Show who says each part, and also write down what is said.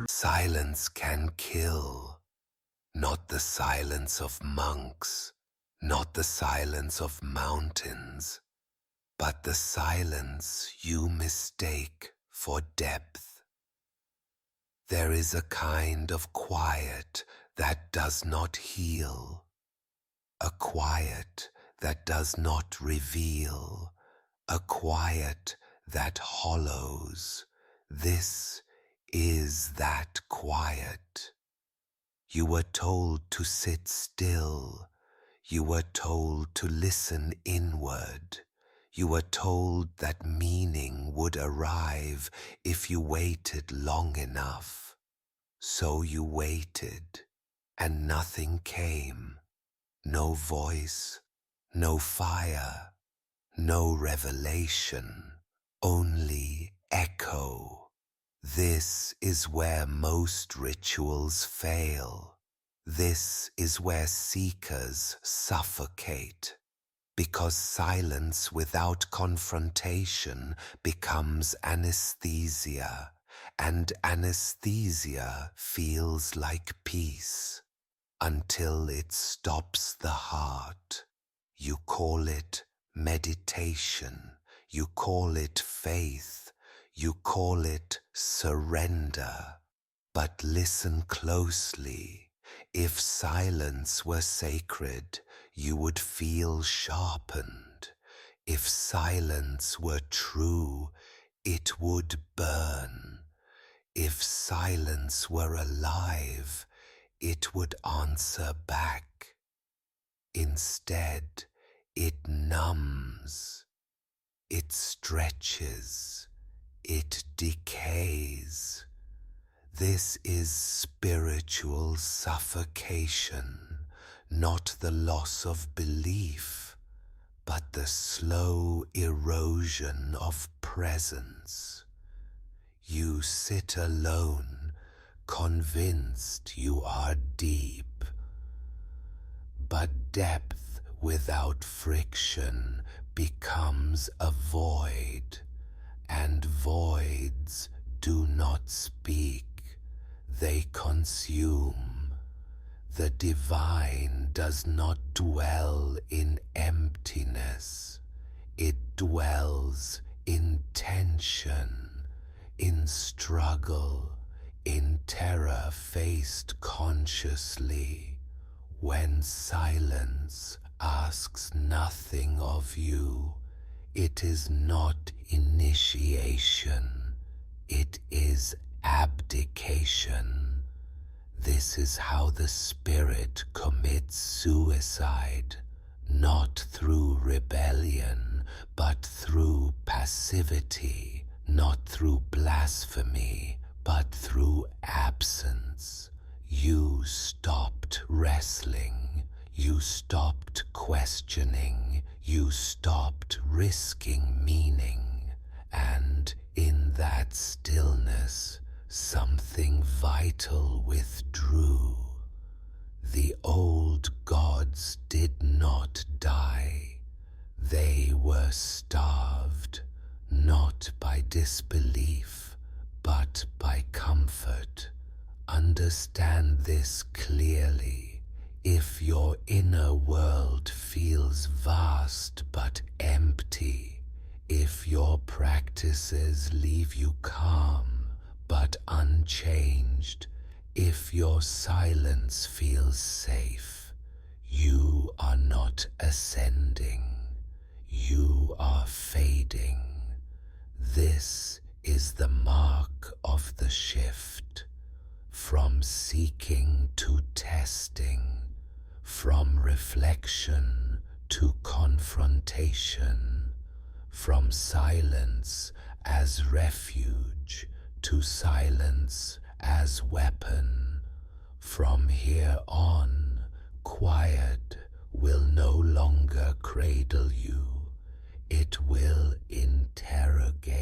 Speaker 1: Silence can kill, not the silence of monks, not the silence of mountains, but the silence you mistake for depth. There is a kind of quiet that does not heal, a quiet that does not reveal, a quiet that hollows. This is that quiet. You were told to sit still. You were told to listen inward. You were told that meaning would arrive if you waited long enough. So you waited, and nothing came. No voice, no fire, no revelation, only echo. This is where most rituals fail. This is where seekers suffocate, because silence without confrontation becomes anesthesia, and anesthesia feels like peace until it stops the heart. You call it meditation, you call it faith, you call it surrender. But listen closely. If silence were sacred, you would feel sharpened. If silence were true, it would burn. If silence were alive, it would answer back. Instead, it numbs, it stretches, it decays. This is spiritual suffocation, not the loss of belief, but the slow erosion of presence. You sit alone, convinced you are deep. But depth without friction becomes a void, and voids do not speak. They consume. The divine does not dwell in emptiness. It dwells in tension, in struggle, in terror faced consciously. When silence asks nothing of you, it is not initiation, it is abdication. This is how the spirit commits suicide, not through rebellion, but through passivity, not through blasphemy, but through absence. You stopped wrestling, you stopped questioning, you stopped risking meaning, and in that stillness, something vital withdrew. The old gods did not die. They were starved, not by disbelief, but by comfort. Understand this clearly. If your inner world feels vast but empty, if your practices leave you calm but unchanged, if your silence feels safe, you are not ascending, you are fading. This is the mark of the shift, from seeking to testing, from reflection to confrontation, from silence as refuge to silence as weapon. From here on, quiet will no longer cradle you, it will interrogate.